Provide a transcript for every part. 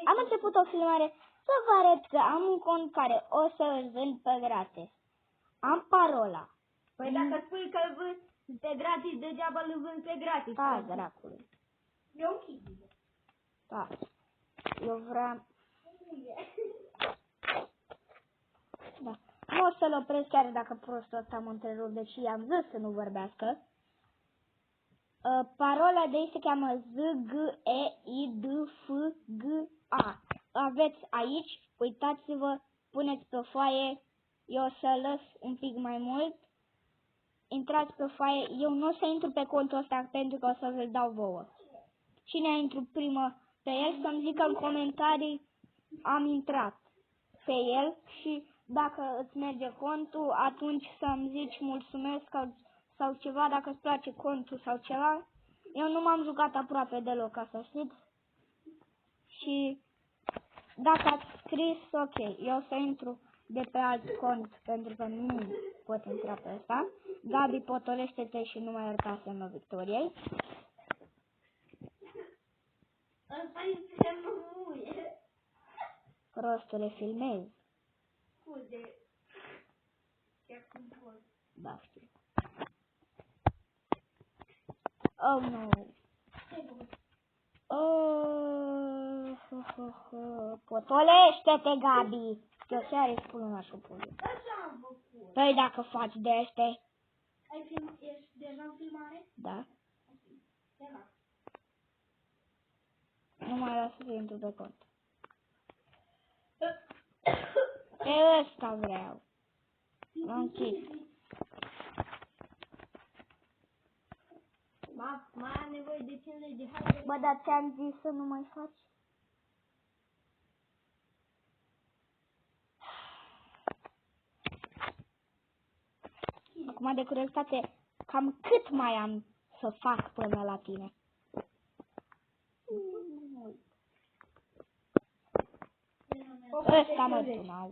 Am început o filmare să vă arăt că am un cont care o să îl vând pe gratis. Am parola. Păi dacă spui că îl vând pe gratis, degeaba îl vând pe gratis. Da, dracului. Eu închid. Da. Eu vreau... Da. Nu o să-l opresc chiar dacă prostul ăsta mă întrerup, deși i-am zis să nu vorbească. Parola de ei se cheamă ZGEIDFGA. Aveți aici, uitați-vă, puneți pe foaie, eu o să lăs un pic mai mult. Intrați pe foaie, eu nu o să intru pe contul ăsta pentru că o să vă dau vouă. Cine intru primă pe el să-mi zică în comentarii am intrat pe el și dacă îți merge contul, atunci să-mi zici mulțumesc sau ceva, dacă îți place contul sau ceva. Eu nu m-am jucat aproape deloc, ca să știți. Și dacă ați scris, ok, eu o să intru de pe alt cont, pentru că nu pot intra pe ăsta. Gabi, potolește-te și nu mai ierta semnul victoriei. Ăsta e semnul muie. Prostule, filmezi. Scuze. Chiar cum pot. Da, știu. Oh, nu. Potolește-te, Gabi! Eu ce are spulunașul pului? Așa am făcut. Păi dacă faci de este... Ești deja în filmare? Da. Da. Nu mai lasă să intru pe cont. Pe ăsta vreau. L-am închis. Mai am nevoie de 50 de haine. Bă, dar ți-am zis să nu mai faci? Acum de curiozitate, cam cât mai am să fac până la tine? Ăsta mă tunau.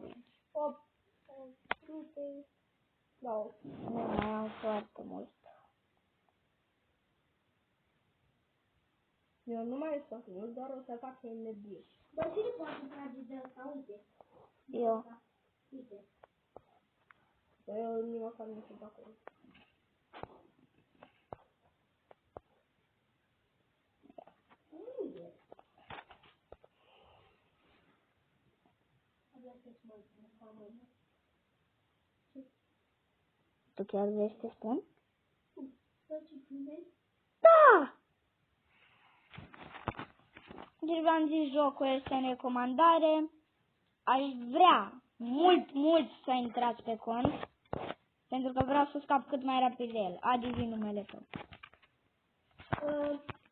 800. Nu mai am foarte mult. Eu nu mai fac, eu doar o să fac energie. Dar cine poate trage de asta? Uite. Eu. Uite. Eu nu mă fac nici de acolo. Tu chiar vrei să te spun? Da! Da! Deci v-am zis, jocul este în recomandare. Aș vrea mult să intrați pe cont. Pentru că vreau să scap cât mai rapid de el. Adi, zi numele tău.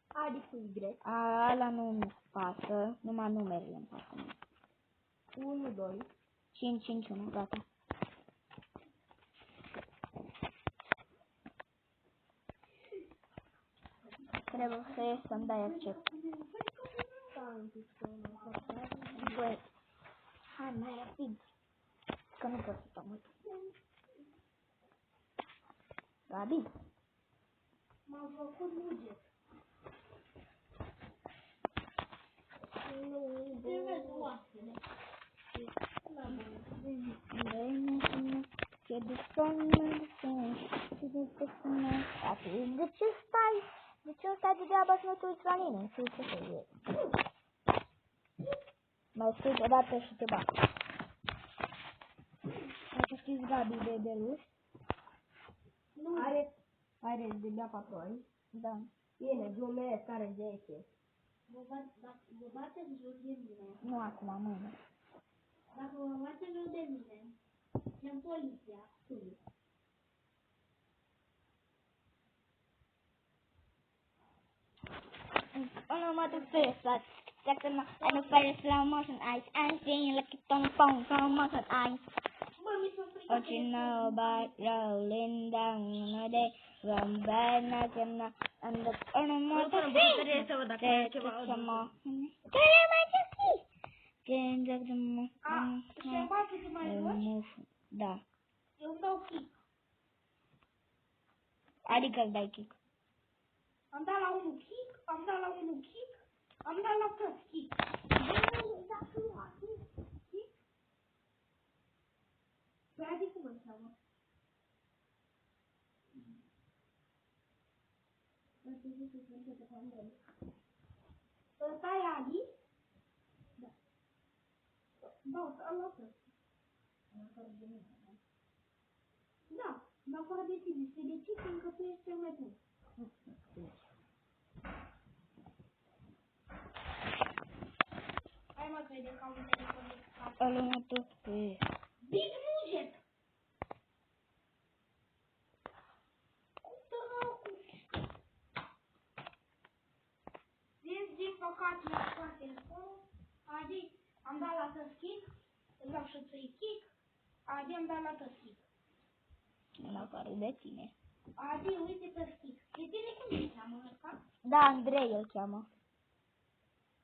Adi cu Y. Ala nu-mi pasă. Numai numerele îmi pasă. 1, 2. 5, 5, 1, gata. Trebuie să ies să-mi dai accept. Băi, hai mai rapid. Că nu pot să stau mult. Gabi. M-am făcut muget. Ce vezi oasele? Ce de somn, de ce stai? De ce nu stai degeaba să nu te uiți la mine? Știu ce să iei. Mai scrii odată și te bat. Dacă știți Gabi de beluș? Nu. Are de bea 4 ani. Da. Bine, glumesc, are 10. Vă bateți jos de mine. Nu acum, mâine. Dacă vă bateți jos de mine, chem poliția. Onomatopoeia first, like second, and the first slow motion eyes. I'm seeing like it's on the phone, slow motion eyes. What you know about rolling down a day from bad night and the onomatopoeia. Some more. Change of the moon. Da. Eu dau kick. Adică îți dai kick. Am dat la unul kick, am dat la unul kick, am dat la toți kick. trebuie să se întâmple pe Andrei. Ăsta e Adi? Da. Da, ăsta. În afară de mine, da? Da, în afară de tine. Și de ce? Fiindcă tu ești cel mai bun. Hai mă, crede că am un telefon de casă. Ăla mă tu. Big Nugget! Cum dracu? Vezi de păcat mi-a scos telefonul. Adi, am dat la tăschic. Îmi dau și ți-i kick. Adi, am dat la tăschic. În afară de tine. Adi, uite tăschic. De tine cum se cheamă ăsta? Da, Andrei îl cheamă.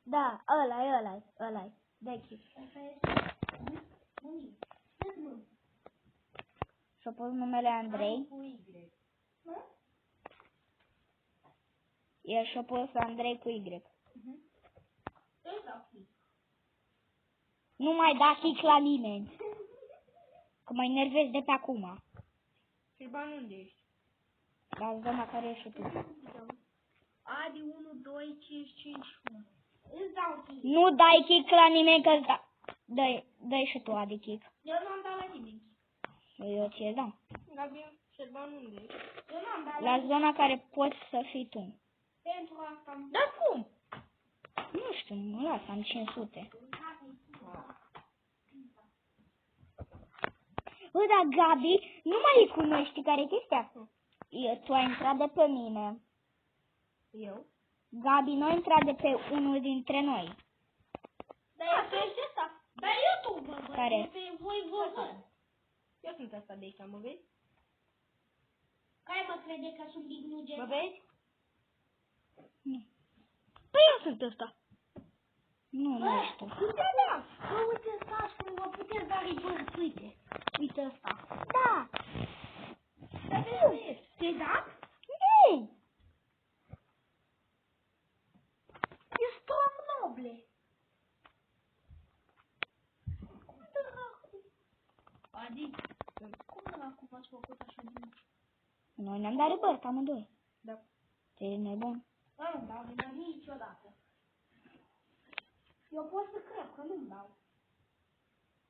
Da, ăla-i. Deci. Asta este? Unii. Nu. Și-a pus numele Andrei. Cu Y. Nu? El și-a pus Andrei cu Y. Eu dau kick. Nu mai da kick la nimeni. Că mă enervezi de pe acum. Și bani unde ești? La zona care ești și tu. Adi 1, 2, 5, 5, 1. Îți dau kick. Nu dai kick la nimeni că da. Dai și tu, Adi, kick. Eu nu am dat la nimeni. Eu ți-e dau. Gabi, Șerban unde ești? Eu nu am dat La zona care poți să fii tu. Pentru asta am... Dar cum? Nu știu, mă las, am 500. Bă, dar Gabi, nu mai e cu noi, știi care e chestia? Tu ai intrat de pe mine. Eu? Gabi nu a intrat de pe unul dintre noi. Dar eu ești ăsta. Dar YouTube, bă. Care? E pe voi vă. Eu sunt ăsta de aici, mă vezi? Care mă crede că sunt Big Nugget? Mă vezi? Nu. Păi eu sunt ăsta. Nu, nu ești tu. Uite, da. Bă, uite ăsta și mă puteți da reverse, uite. Uite ăsta. Da. Dar de ce ești? Te-ai dat? Nu. E stop noble. Cum dracu? Adi, cum dracu v-ați făcut așa de mult? Noi ne-am dat rebărți amândoi. Da. Ce e nebun? Nu dau niciodată. Eu pot să cred că nu-mi dau.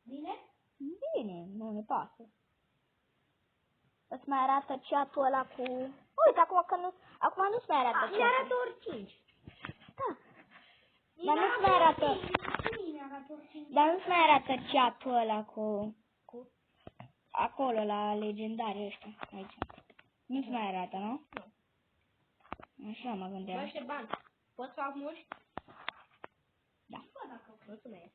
Bine? Bine, nu ne pasă. Îți mai arată chat-ul ăla cu... Uite, acum nu-ți mai arată chat-ul. Mi-arată oricine. Da. Dar nu-ți mai arată... Mi-arată oricine. Dar nu-ți mai arată chat-ul ăla cu... Acolo, la legendarii ăștia, aici. Nu-ți mai arată, nu? Nu. Așa mă gândeam. Bă, Șerban, poți să fac mușchi? Da. Bă, dacă mulțumesc.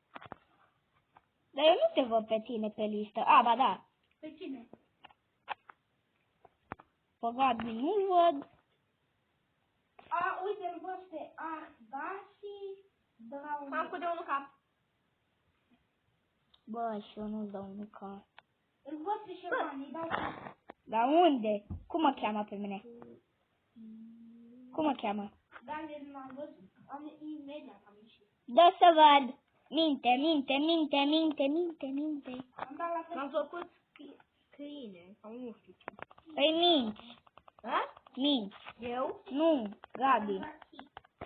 Dar eu nu te văd pe tine pe listă. A, ba da. Pe cine? Pe Gabi nu-l văd. A, uite, îl văd pe Ardasi, Brown. Am cu de unul cap. Bă, și eu nu-ți dau un cap. Îl văd pe Șerban, îi dau cap. Dar unde? Cum mă cheamă pe mine? Cum mă cheamă? Dar nu l-am văzut. Am imediat am ieșit. Dă să văd. Minte. Am dat la fel. M-am făcut câine, sau nu știu ce. Păi minți. Da? Minți. Eu? Nu, Gabi.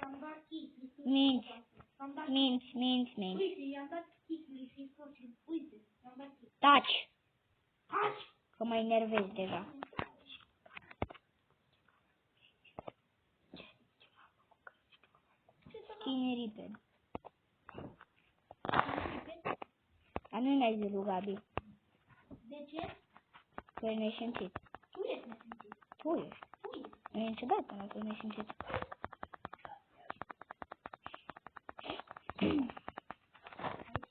Am dat kick. Minți. Am dat Minți. Uite, i-am dat kick lui Fisco și uite, i-am dat kick. Taci. Taci! Că mă enervezi deja. Skinny Ripper. Dar nu mi-ai zis lui Gabi. De ce? Că e neșimțit. Tu ești nesimțit. Tu ești. Nu e niciodată până că e neșimțit. Ai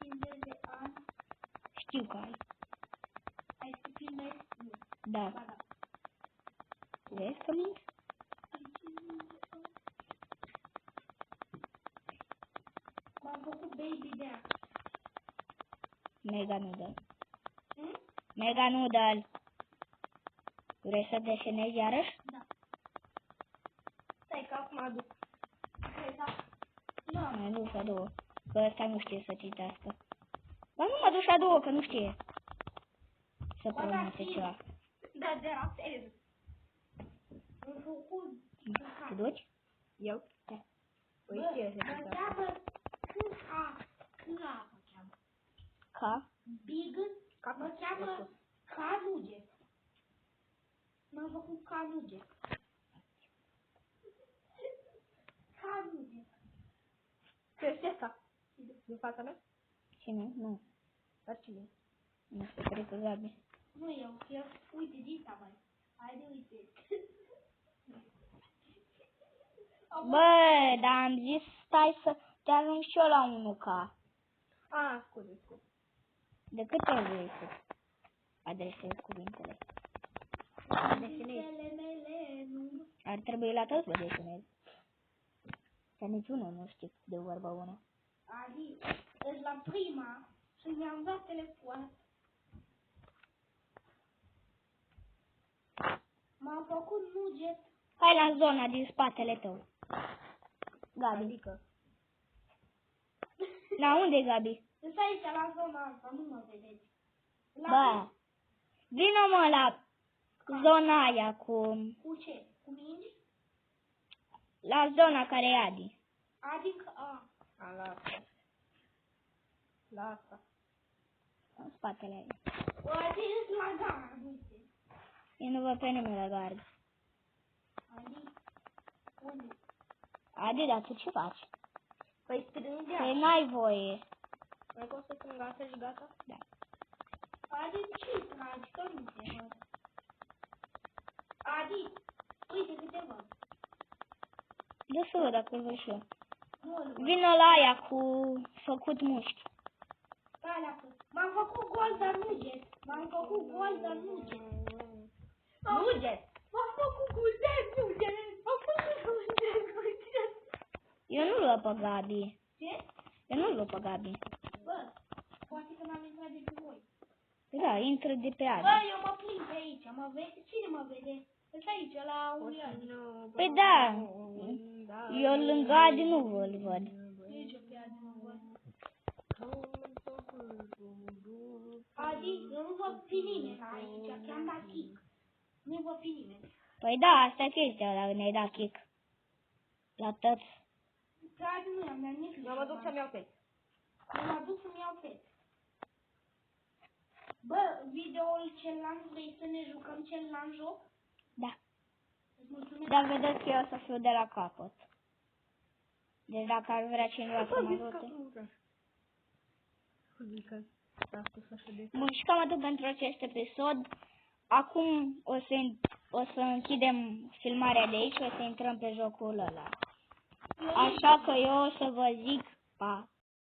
50 de ani. Știu că ai. Ai să filmezi? Nu. Da. Ba da. Vezi că minți? M-am făcut baby de aia. Mega Noodle. Mega Noodle. Vrei să desenezi iarăși? Da. Stai că acum aduc. Nu. Mă duc a două. Că ăsta nu știe să citească. Ba nu mă duc a două, că nu știe să pronunțe ceva. Da, de asta e. Am făcut Te duci? Eu? Da. Păi Bă, ce mă cheamă Câna mă cheamă. Ca? Big, mă cheamă Canuge. M-am făcut Canuge. Canuge. Ce este asta? Din fața mea? Cine? Nu. Dar cine? Nu știu, cred că Gabi. Nu eu. Uite, dita mai. Haide, uite. Bă, dar am zis stai să te ajung și eu la 1K. Scuze. De câte ori vrei să adresezi cuvintele? Cuvintele mele nu. Ar trebui la toți să desenezi. Că niciunul nu știu de vorba bună. Adi, deci la prima și mi-am dat telefon. M-am făcut nuget. Hai la zona din spatele tău. Gabi. Adică. La unde e Gabi? Deci aici, la zona asta, nu mă vedeți. Bă, vină mă la zona aia Cu ce? Cu mingi? la zona care e Adi. Adică, La asta. În spatele aia. o atins la gard, uite. Eu nu văd pe nimeni la gard. Adi, unde? Adi, dar tu ce faci? Păi strângea. Păi n-ai voie. Mai poți să strâng asta și gata? Da. Adi, ce tragi? Că nu te văd. Adi, uite că te văd. Dă să văd dacă îl văd și eu. Nu îl văd. Vină la aia cu făcut mușchi. Stai la cât. M-am făcut golden nugget. M-am făcut golden nugget. Nuget! M-am făcut golden nugget. M-am făcut golden nugget. Eu nu-l văd pe Gabi. Ce? Eu nu-l văd pe Gabi. Bă, poate că n-am intrat de pe voi. Da, intră de pe Bă, Adi. eu mă plimb pe aici. Mă vede? Cine mă vede? Sunt aici, la unii ani. Păi da, eu lângă Adi nu îl văd. Nici eu pe Adi nu văd. Adi, eu nu văd pe nimeni aici. Chiar am dat kick. Nu văd pe nimeni. Păi da, asta e chestia, dacă ne-ai dat kick. La toți. Pe Adi nu i-am dat nici. Eu mă duc să-mi iau pet. Eu mă duc să-mi iau pet. Bă, videoul celălalt, vrei să ne jucăm celălalt joc? Da. Îți mulțumesc. Dar vedeți că eu o să fiu de la capăt. Deci dacă ar vrea cineva să mă ajute. Bun, și cam atât pentru acest episod. Acum o să închidem filmarea de aici și o să intrăm pe jocul ăla. Așa că eu o să vă zic pa.